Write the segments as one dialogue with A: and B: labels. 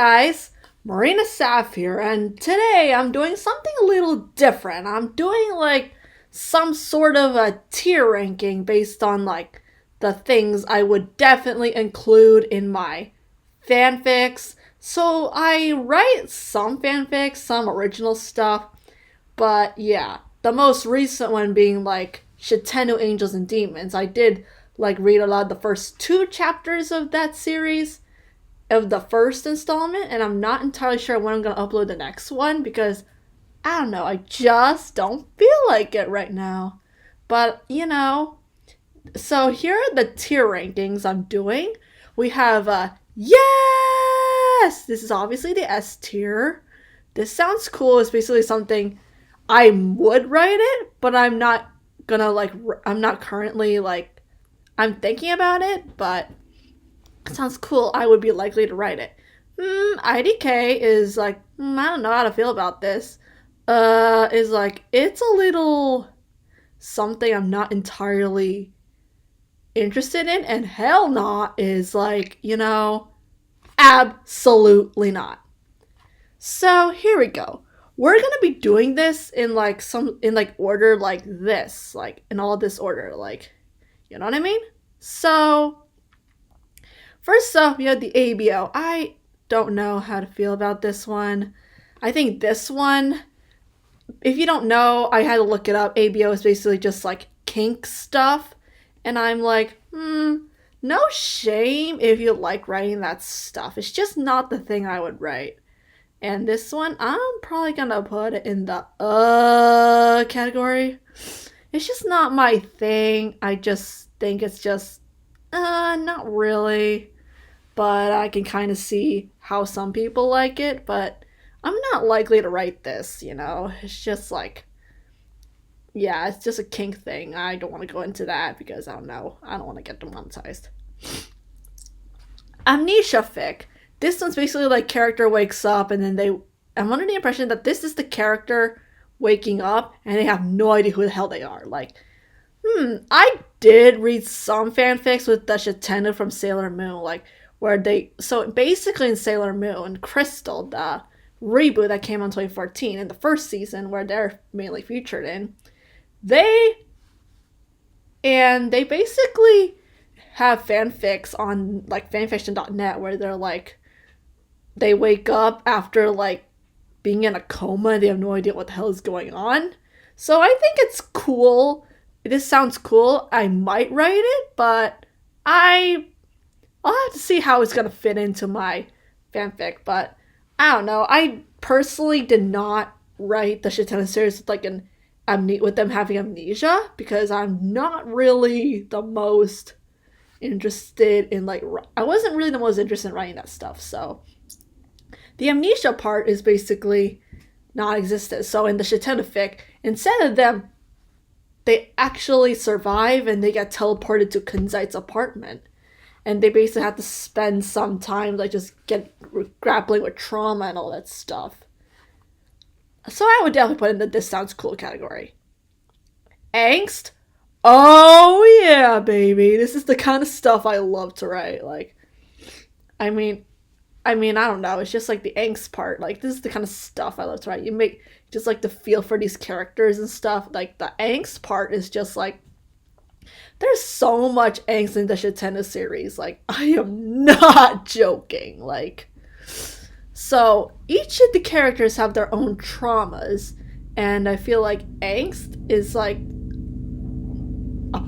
A: guys, Marina Saf here, and today I'm doing something a little different. I'm doing like some sort of a tier ranking based on like the things I would definitely include in my fanfics. So I write some fanfics, some original stuff, but yeah, the most recent one being like Shitennou Angels and Demons. I did like read aloud the first two chapters of that series of the first installment, and I'm not entirely sure when I'm gonna upload the next one because I don't know, I just don't feel like it right now. But so here are the tier rankings I'm doing. We have yes! This is obviously the S tier. This sounds cool. It's basically something I would write it, but I'm not gonna I'm not currently I'm thinking about it, but it sounds cool. I would be likely to write it. IDK is I don't know how to feel about this. Is it's a little something I'm not entirely interested in, and hell not is absolutely not. So here we go. We're gonna be doing this in order like this, in all this order, you know what I mean? So first off, we have the ABO. I don't know how to feel about this one. I think this one, if you don't know, I had to look it up. ABO is basically just kink stuff. And I'm no shame if you like writing that stuff. It's just not the thing I would write. And this one, I'm probably gonna put it in the category. It's just not my thing. I just think it's just not really. But I can kind of see how some people like it, but I'm not likely to write this, It's just it's just a kink thing. I don't want to go into that because I don't know. I don't want to get demonetized. Amnesia fic. This one's basically character wakes up and then I'm under the impression that this is the character waking up and they have no idea who the hell they are. I did read some fanfics with the Shitennou from Sailor Moon, so basically in Sailor Moon, Crystal, the reboot that came out in 2014 in the first season where they're mainly featured in, they basically have fanfics on fanfiction.net where they wake up after being in a coma and they have no idea what the hell is going on. So I think it's cool. This sounds cool. I might write it, but I'll have to see how it's gonna fit into my fanfic. But I don't know. I personally did not write the Shitennou series with them having amnesia because I'm not really the most interested in I wasn't really the most interested in writing that stuff. So the amnesia part is basically non-existent. So in the Shitennou fic, instead of them, they actually survive and they get teleported to Kunzite's apartment. And they basically have to spend some time just grappling with trauma and all that stuff. So I would definitely put in the this sounds cool category. Angst? Oh yeah, baby. This is the kind of stuff I love to write. I mean, I don't know. It's just the angst part. This is the kind of stuff I love to write. You make just the feel for these characters and stuff. The angst part is just there's so much angst in the Shitennou series. I am not joking. So each of the characters have their own traumas, and I feel angst is a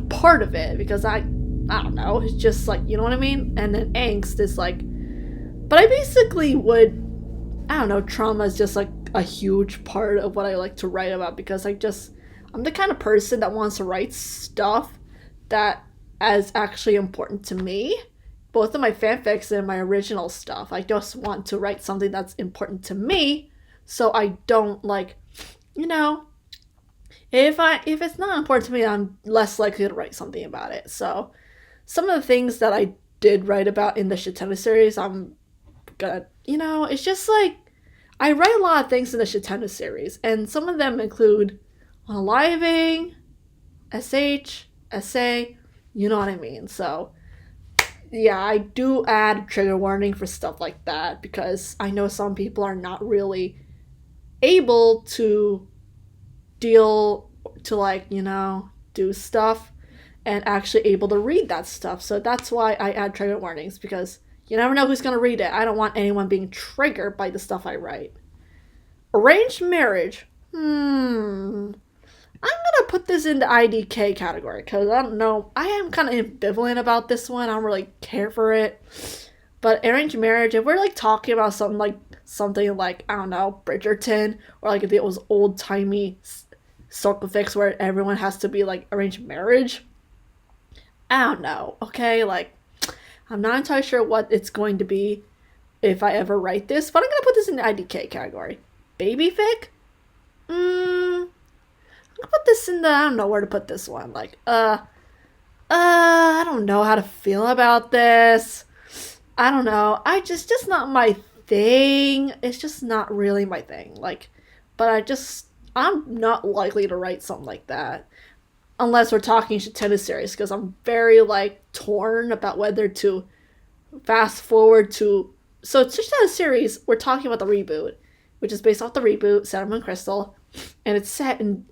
A: part of it because I don't know. It's just you know what I mean. And then angst is but I basically would, I don't know. Trauma is just a huge part of what I like to write about because I'm the kind of person that wants to write stuff that is actually important to me, both of my fanfics and my original stuff. I just want to write something that's important to me, so I don't if it's not important to me, I'm less likely to write something about it. So some of the things that I did write about in the Shitennou series, I'm gonna it's just I write a lot of things in the Shitennou series, and some of them include unaliving, SH, SA, you know what I mean. So yeah, I do add a trigger warning for stuff like that because I know some people are not really able to deal to like, do stuff and actually able to read that stuff. So that's why I add trigger warnings because you never know who's going to read it. I don't want anyone being triggered by the stuff I write. Arranged marriage. I'm gonna put this in the IDK category because I don't know. I am kind of ambivalent about this one. I don't really care for it. But arranged marriage, if we're like talking about something like I don't know, Bridgerton, or like if it was old timey circle fix where everyone has to be like arranged marriage, I don't know. Okay, like I'm not entirely sure what it's going to be if I ever write this, but I'm gonna put this in the IDK category. Baby fic? I'll put this in the I don't know where to put this one. Like, I don't know how to feel about this. I don't know. Just not my thing. It's just not really my thing. Like, but I'm not likely to write something like that. Unless we're talking Shitennou series, because I'm very, like, torn about whether to fast forward to... So, it's Shitennou series, we're talking about the reboot, which is based off the reboot, Cinnamon Crystal, and it's set in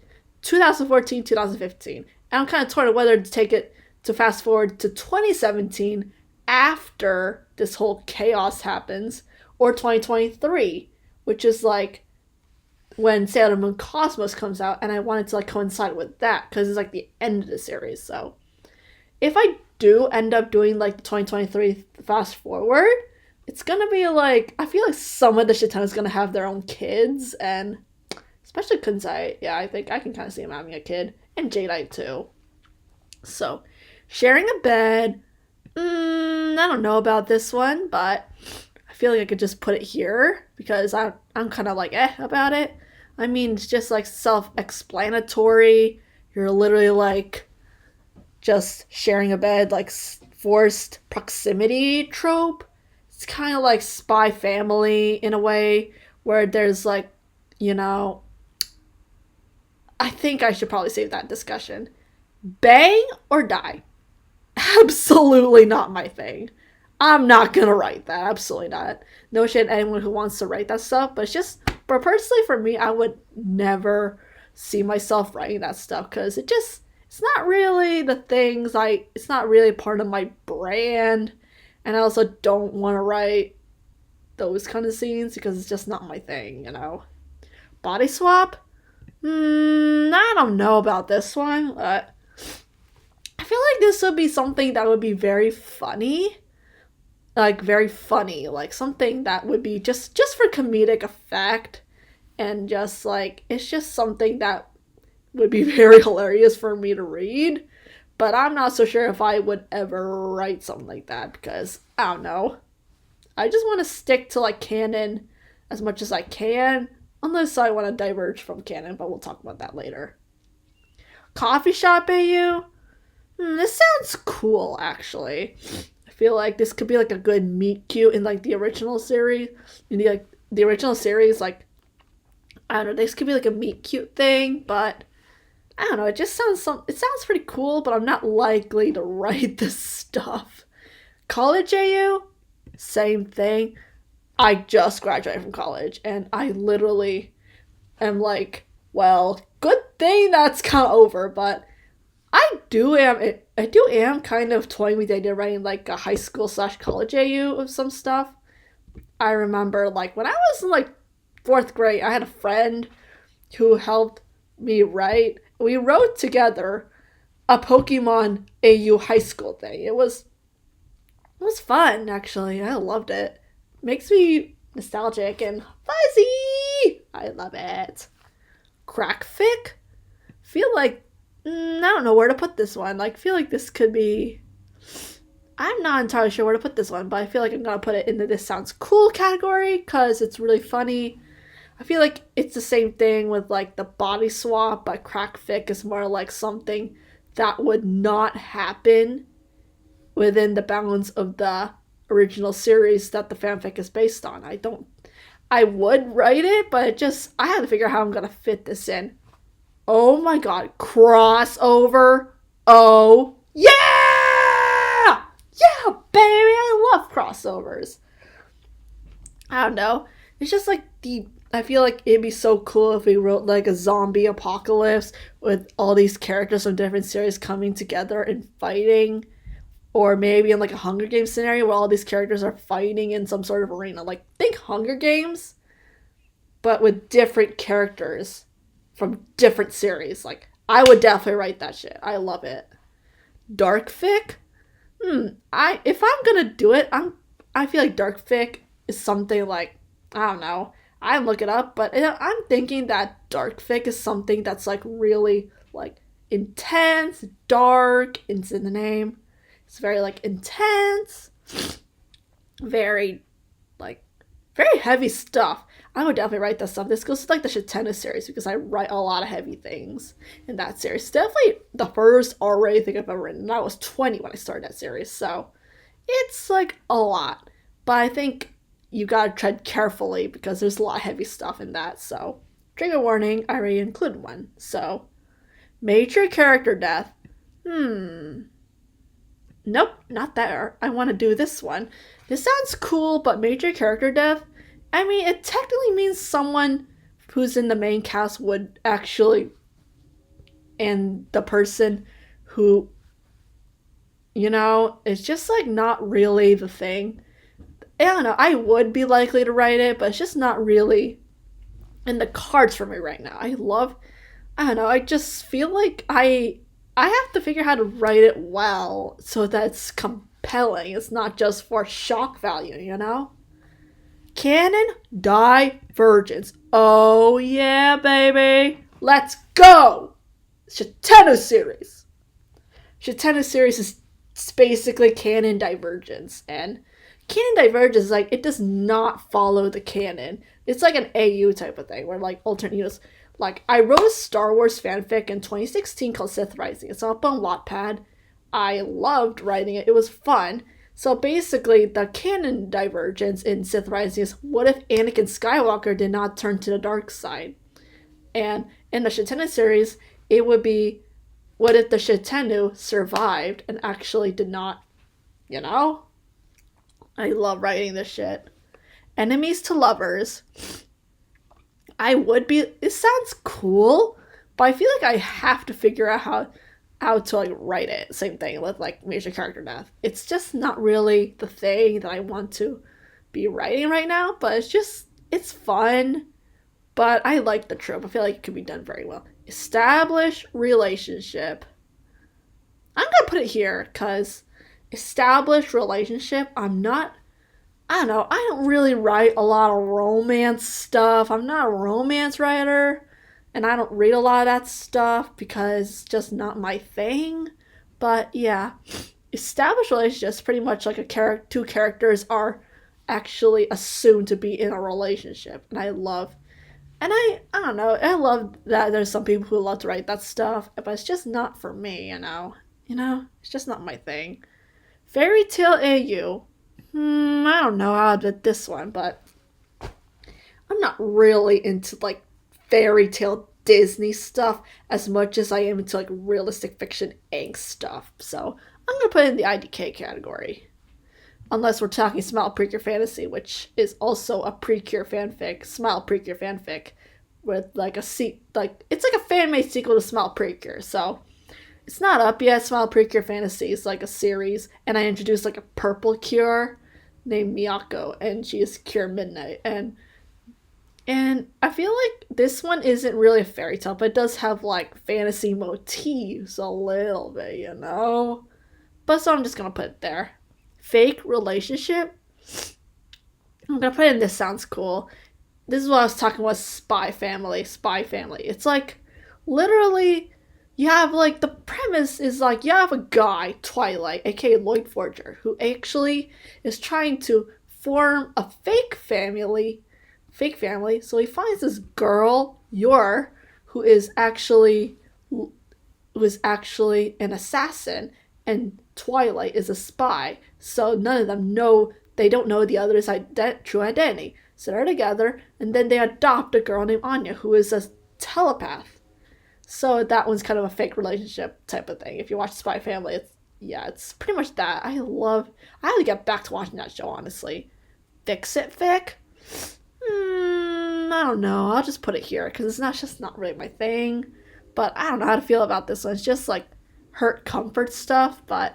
A: 2014, 2015. And I'm kind of torn on whether to take it to fast forward to 2017 after this whole chaos happens, or 2023, which is, like, when Sailor Moon Cosmos comes out, and I wanted to like coincide with that because it's like the end of the series. So if I do end up doing like the 2023 fast forward, it's gonna be like I feel like some of the Shitennou is gonna have their own kids, and especially Kunzai, yeah, I think I can kind of see him having a kid, and Jadeite too. So sharing a bed, I don't know about this one, but I feel like I could just put it here because I'm kind of like about it. I mean, it's just like self-explanatory. You're literally like just sharing a bed, like forced proximity trope. It's kind of like Spy Family in a way where there's like, I think I should probably save that discussion. Bang or die? Absolutely not my thing. I'm not gonna write that. Absolutely not. No shade anyone who wants to write that stuff, but but personally for me, I would never see myself writing that stuff because it's not really it's not really part of my brand, and I also don't want to write those kind of scenes because it's just not my thing, Body swap? I don't know about this one, but I feel like this would be something that would be very funny. Like very funny, like something that would be just for comedic effect, and just like it's just something that would be very hilarious for me to read, but I'm not so sure if I would ever write something like that because I don't know. I just want to stick to like canon as much as I can, unless I want to diverge from canon, but we'll talk about that later. Coffee shop AU? This sounds cool actually. I feel like this could be like a good meet cute in like the original series. In the original series, like I don't know, this could be like a meet cute thing, but I don't know, it sounds pretty cool, but I'm not likely to write this stuff. College AU? Same thing. I just graduated from college and I literally am like, well, good thing that's kind of over, but I do am kind of toying with the idea of writing like a high school / college AU of some stuff. I remember like when I was in like 4th grade, I had a friend who helped me write. We wrote together a Pokemon AU high school thing. It was fun actually. I loved it. Makes me nostalgic and fuzzy. I love it. Crackfic? Feel like I don't know where to put this one. Like, I feel like this could be... I'm not entirely sure where to put this one, but I feel like I'm going to put it in the this sounds cool category because it's really funny. I feel like it's the same thing with, like, the body swap, but crackfic is more like something that would not happen within the bounds of the original series that the fanfic is based on. I would write it, but I had to figure out how I'm going to fit this in. Oh my god, crossover. Oh, yeah! Yeah, bam! love crossovers. I don't know. It's just like I feel like it'd be so cool if we wrote like a zombie apocalypse with all these characters from different series coming together and fighting. Or maybe in like a Hunger Games scenario where all these characters are fighting in some sort of arena. Like, think Hunger Games, but with different characters from different series. Like, I would definitely write that shit. I love it. Dark fic? If I'm gonna do it, I feel like dark fic is something like, I don't know. I look it up, but I'm thinking that dark fic is something that's like really like intense, dark, it's in the name. It's very like intense, very like very heavy stuff. I would definitely write that stuff. This goes to like the Shitennou series because I write a lot of heavy things in that series. Definitely the first R-rated thing I've ever written. And I was 20 when I started that series, so it's like a lot. But I think you gotta tread carefully because there's a lot of heavy stuff in that. So trigger warning, I already included one. So major character death. Nope, not there. I want to do this one. This sounds cool, but major character death? I mean, it technically means someone who's in the main cast would actually, and the person who, it's just like not really the thing. I don't know, I would be likely to write it, but it's just not really in the cards for me right now. I don't know, I just feel like I have to figure out how to write it well so that it's compelling. It's not just for shock value, Canon divergence. Oh yeah, baby. Let's go! Shitennou series. Shitennou series is basically canon divergence. And canon divergence is like, it does not follow the canon. It's like an AU type of thing where like alternate universe. Like, I wrote a Star Wars fanfic in 2016 called Sith Rising. It's up on Wattpad. I loved writing it. It was fun. So basically, the canon divergence in Sith Rising is, what if Anakin Skywalker did not turn to the dark side? And in the Shitennou series, it would be, what if the Shitennou survived and actually did not, I love writing this shit. Enemies to lovers. It sounds cool, but I feel like I have to figure out how to like write it. Same thing with like major character death. It's just not really the thing that I want to be writing right now, but it's fun. But I like the trope. I feel like it could be done very well. Establish relationship. I'm gonna put it here because established relationship, I don't know, I don't really write a lot of romance stuff. I'm not a romance writer, and I don't read a lot of that stuff because it's just not my thing. But yeah, established relationships pretty much like two characters are actually assumed to be in a relationship, and I don't know, I love that there's some people who love to write that stuff, but it's just not for me, it's just not my thing. Fairy tale AU. I don't know how I did this one, but I'm not really into like fairy tale Disney stuff as much as I am into like realistic fiction angst stuff. So I'm gonna put it in the IDK category. Unless we're talking Smile Precure Fantasy, which is also a Precure fanfic, Smile Precure fanfic, with like it's like a fan-made sequel to Smile Precure. So it's not up yet. Smile Precure Fantasy is like a series, and I introduced like a purple cure named Miyako, and she is Cure Midnight, and I feel like this one isn't really a fairy tale, but it does have like fantasy motifs a little bit, But so I'm just gonna put it there. Fake relationship. I'm gonna put it in This Sounds Cool. This is what I was talking about. Spy family. It's like literally. You have, like, the premise is, like, you have a guy, Twilight, aka Lloyd Forger, who actually is trying to form a fake family, so he finds this girl, Yor, who is actually an assassin, and Twilight is a spy, so none of them they don't know the other's true identity, so they're together, and then they adopt a girl named Anya, who is a telepath. So that one's kind of a fake relationship type of thing. If you watch Spy Family, yeah, it's pretty much that. I have to get back to watching that show, honestly. Fix It Fic? I don't know. I'll just put it here because it's not really my thing. But I don't know how to feel about this one. It's just like hurt comfort stuff, but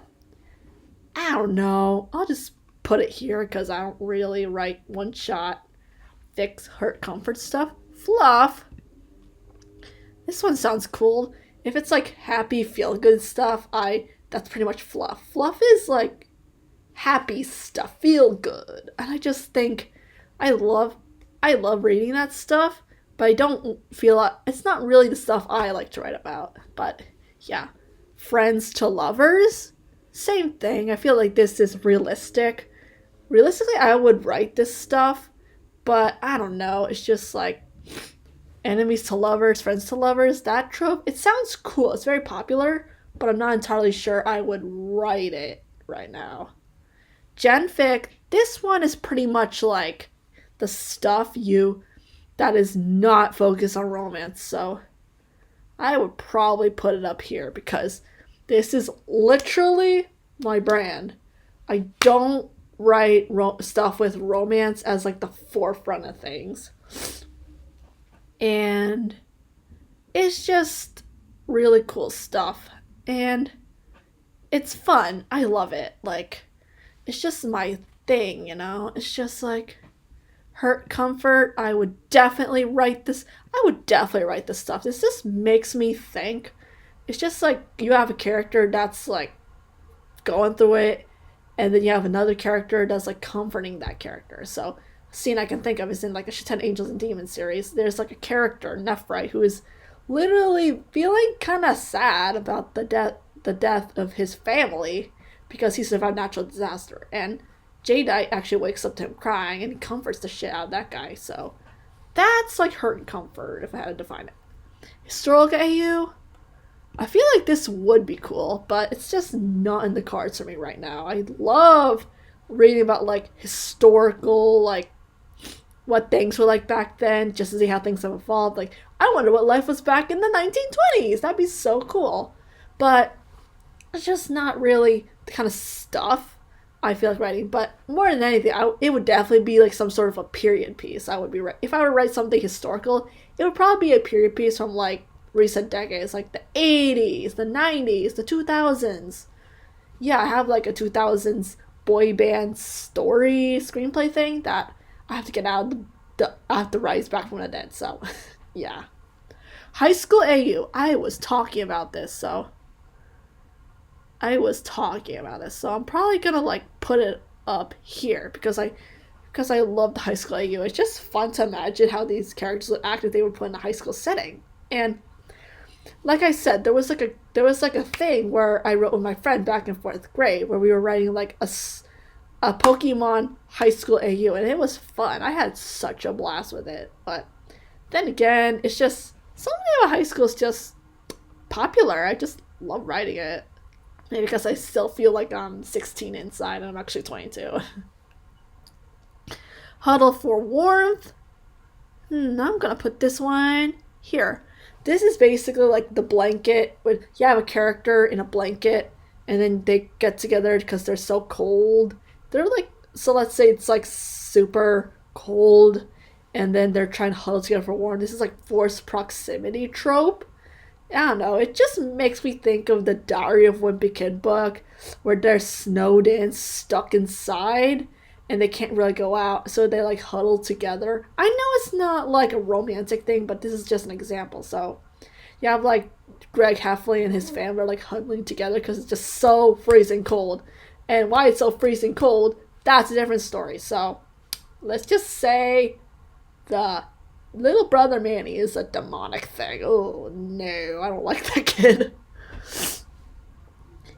A: I don't know. I'll just put it here because I don't really write one shot fix hurt comfort stuff. Fluff. This one sounds cool. If it's like happy feel good stuff, that's pretty much fluff. Fluff is like happy stuff, feel good. And I just think I love reading that stuff, but I don't feel it's not really the stuff I like to write about. But yeah. Friends to lovers, same thing. I feel like this is realistic. Realistically, I would write this stuff, but I don't know. It's just like enemies to lovers, friends to lovers, that trope. It sounds cool. It's very popular, but I'm not entirely sure I would write it right now. Genfic, this one is pretty much like the stuff that is not focused on romance, so I would probably put it up here because this is literally my brand. I don't write stuff with romance as like the forefront of things. And it's just really cool stuff. And it's fun. I love it. Like, it's just my thing, you know? It's just like hurt comfort. I would definitely write this. I would definitely write this stuff. This just makes me think. It's just like you have a character that's like going through it, and then you have another character that's like comforting that character. So a scene I can think of is in like a Shitennou Angels and Demons series. There's like a character, Nephrite, who is literally feeling kind of sad about the death of his family because he survived natural disaster. And Jadeite actually wakes up to him crying, and he comforts the shit out of that guy. So that's like hurt and comfort, if I had to define it. Historical AU? I feel like this would be cool, but it's just not in the cards for me right now. I love reading about like historical, like what things were like back then, just to see how things have evolved. Like, I wonder what life was back in the 1920s. That'd be so cool. But it's just not really the kind of stuff I feel like writing. But more than anything, it would definitely be like some sort of a period piece. If I were to write something historical, it would probably be a period piece from like recent decades, like the 80s, the 90s, the 2000s. Yeah, I have like a 2000s boy band story screenplay thing that I have to get out of I have to rise back from the dead. So yeah. High School AU, I was talking about this, so I'm probably gonna like put it up here because I love the High School AU. It's just fun to imagine how these characters would act if they were put in a high school setting. And like I said, there was like a thing where I wrote with my friend back in 4th grade where we were writing like a Pokemon High School AU, and it was fun. I had such a blast with it. But then again, it's just something about high school is just popular. I just love writing it. Maybe because I still feel like I'm 16 inside and I'm actually 22. Huddle for warmth. I'm gonna put this one here. This is basically like the blanket. When you have a character in a blanket and then they get together because they're so cold. They're like, so let's say it's like super cold and then they're trying to huddle together for warmth. This is like forced proximity trope. I don't know, it just makes me think of the Diary of Wimpy Kid book where they're snowed in, stuck inside, and they can't really go out, so they like huddle together. I know it's not like a romantic thing, but this is just an example. So you have like Greg Heffley and his family are like huddling together because it's just so freezing cold. And why it's so freezing cold, that's a different story. So let's just say the little brother Manny is a demonic thing. Oh no, I don't like that kid.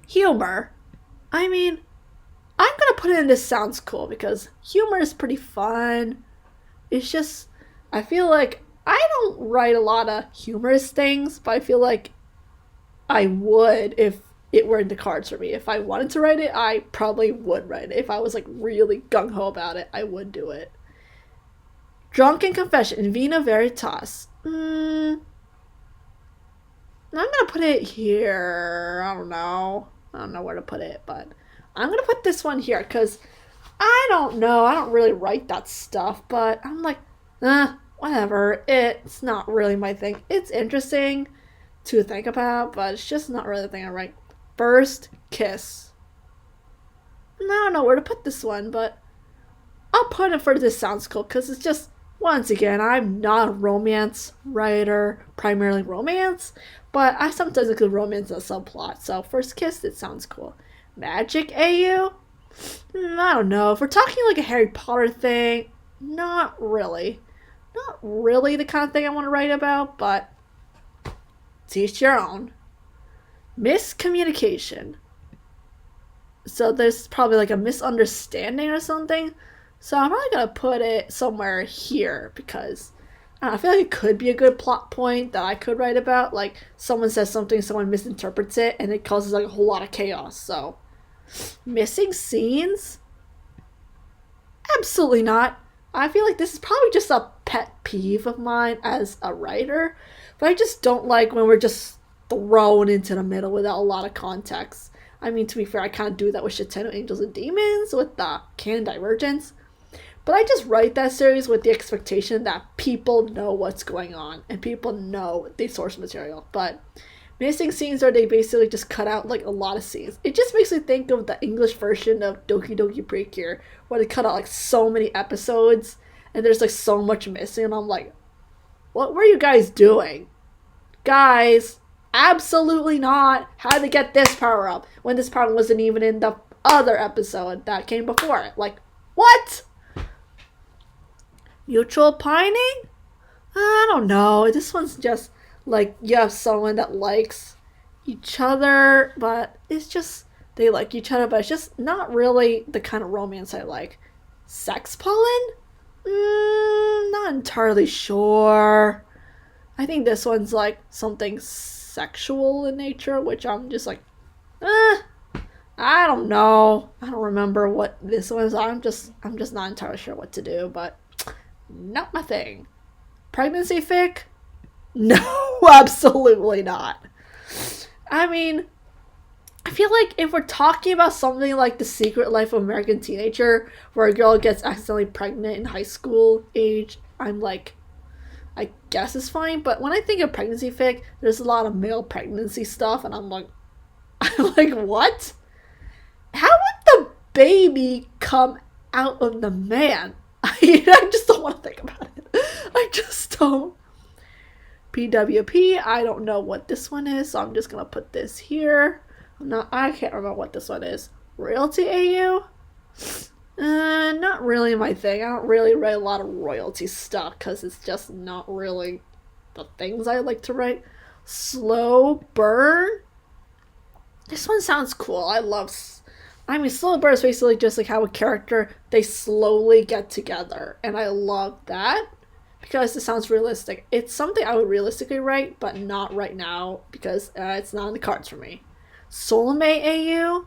A: Humor. I mean, I'm gonna put in this sounds cool because humor is pretty fun. It's just, I feel like I don't write a lot of humorous things, but I feel like I would if it were in the cards for me. If I wanted to write it, I probably would write it. If I was like really gung-ho about it, I would do it. Drunken Confession in Vina Veritas. I'm gonna put it here. I don't know. I don't know where to put it, but I'm gonna put this one here because I don't know. I don't really write that stuff, but I'm like, whatever. It's not really my thing. It's interesting to think about, but it's just not really the thing I write. First kiss. I don't know where to put this one, but I'll put it for This Sounds Cool because it's just, once again, I'm not a romance writer, primarily romance, but I sometimes include romance in a subplot. So first kiss, It Sounds Cool. Magic AU? I don't know. If we're talking like a Harry Potter thing, not really. Not really the kind of thing I want to write about, but to each your own. Miscommunication. So there's probably like a misunderstanding or something. So I'm probably going to put it somewhere here because I feel like it could be a good plot point that I could write about. Like someone says something, someone misinterprets it, and it causes like a whole lot of chaos. So missing scenes? Absolutely not. I feel like this is probably just a pet peeve of mine as a writer, but I just don't like when we're just thrown into the middle without a lot of context. I mean, to be fair, I kind of do that with Shitennou Angels and Demons with the canon divergence, but I just write that series with the expectation that people know what's going on and people know the source material. But missing scenes are they basically just cut out like a lot of scenes. It just makes me think of the English version of Doki Doki Precure where they cut out like so many episodes and there's like so much missing and I'm like, what were you guys doing? Guys, absolutely not. How to get this power up when this power wasn't even in the other episode that came before it. Like, what? Mutual pining? I don't know. This one's just like you have someone that likes each other, but it's just they like each other, but it's just not really the kind of romance I like. Sex pollen? Not entirely sure. I think this one's like something sexual in nature, which I'm just like, I don't know. I don't remember what this one is. I'm just not entirely sure what to do, but not my thing. Pregnancy fic? No, absolutely not. I mean, I feel like if we're talking about something like The Secret Life of American Teenager, where a girl gets accidentally pregnant in high school age, I'm like, I guess it's fine. But when I think of pregnancy fic, there's a lot of male pregnancy stuff, and I'm like, what? How would the baby come out of the man? I just don't want to think about it. I just don't. PWP, I don't know what this one is, so I'm just gonna put this here. I can't remember what this one is. Royalty AU? Not really my thing. I don't really write a lot of royalty stuff because it's just not really the things I like to write. Slow burn? This one sounds cool. Slow burn is basically just like how a character, they slowly get together. And I love that because it sounds realistic. It's something I would realistically write, but not right now because it's not in the cards for me. Soulmate AU?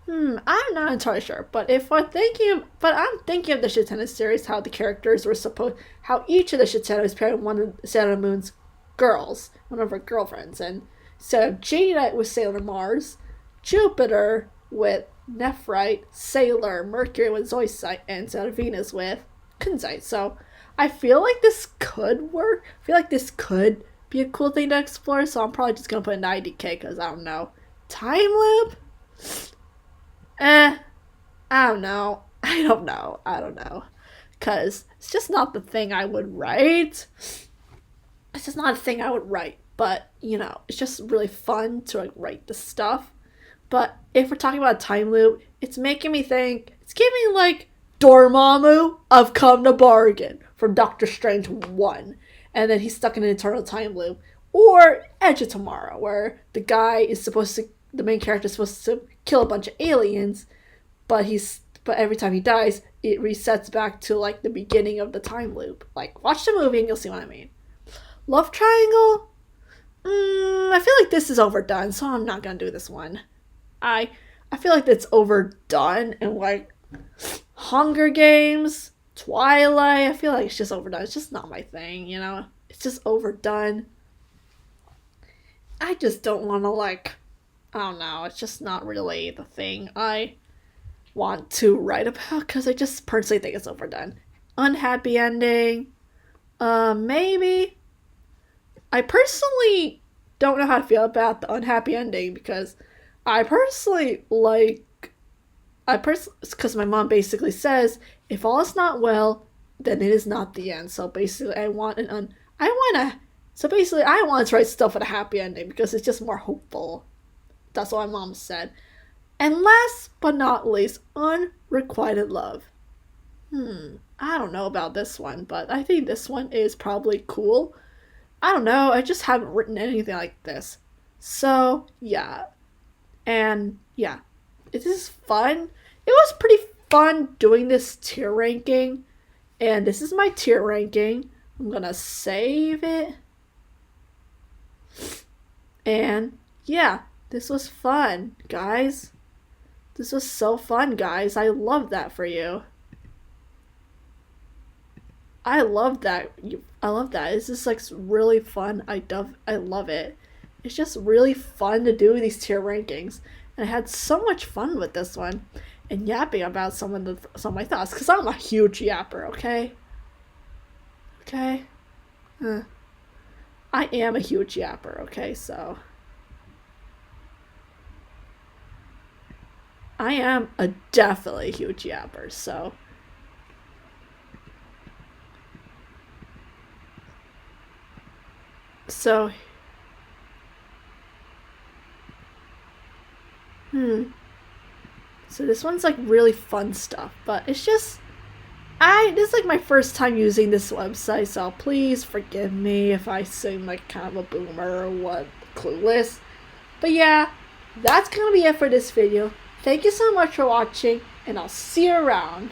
A: I'm not entirely sure, but I'm thinking of the Shitennou series, how the characters were how each of the Shitennou is paired with one of Sailor Moon's girls, one of her girlfriends, and so Jada with Sailor Mars, Jupiter with Nephrite, Sailor Mercury with Zoisite, and Sailor Venus with Kunzite. So I feel like this could work. I feel like this could be a cool thing to explore, so I'm probably just gonna put an IDK because I don't know. Time loop? I don't know. I don't know. Because it's just not the thing I would write. It's just not a thing I would write. But, it's just really fun to like write this stuff. But if we're talking about a time loop, it's making me think, it's giving like Dormammu of Come to Bargain from Doctor Strange 1. And then he's stuck in an eternal time loop. Or Edge of Tomorrow, where the main character is supposed to kill a bunch of aliens, but every time he dies, it resets back to like the beginning of the time loop. Like, watch the movie and you'll see what I mean. Love triangle? I feel like this is overdone, so I'm not gonna do this one. I feel like it's overdone, and like Hunger Games, Twilight, I feel like it's just overdone. It's just not my thing, It's just overdone. I just don't want to I don't know, it's just not really the thing I want to write about because I just personally think it's overdone. Unhappy ending. Maybe. I personally don't know how to feel about the unhappy ending because I personally like. Because my mom basically says if all is not well, then it is not the end. So basically, So basically, I want to write stuff with a happy ending because it's just more hopeful. That's what my mom said. And last but not least, unrequited love. I don't know about this one, but I think this one is probably cool. I don't know, I just haven't written anything like this. So, yeah. And yeah, it is fun. It was pretty fun doing this tier ranking. And this is my tier ranking. I'm gonna save it. And yeah, this was fun, guys. This was so fun, guys. I love that for you. I love that. I love that. It's just like really fun. I love it. It's just really fun to do these tier rankings, and I had so much fun with this one, and yapping about some of my thoughts because I'm a huge yapper. Okay. Okay. I am a huge yapper. Okay, so I am a definitely huge yapper. So so this one's like really fun stuff, but it's just this is like my first time using this website, so please forgive me if I seem like kind of a boomer or what, clueless. But yeah, that's gonna be it for this video. Thank you so much for watching, and I'll see you around.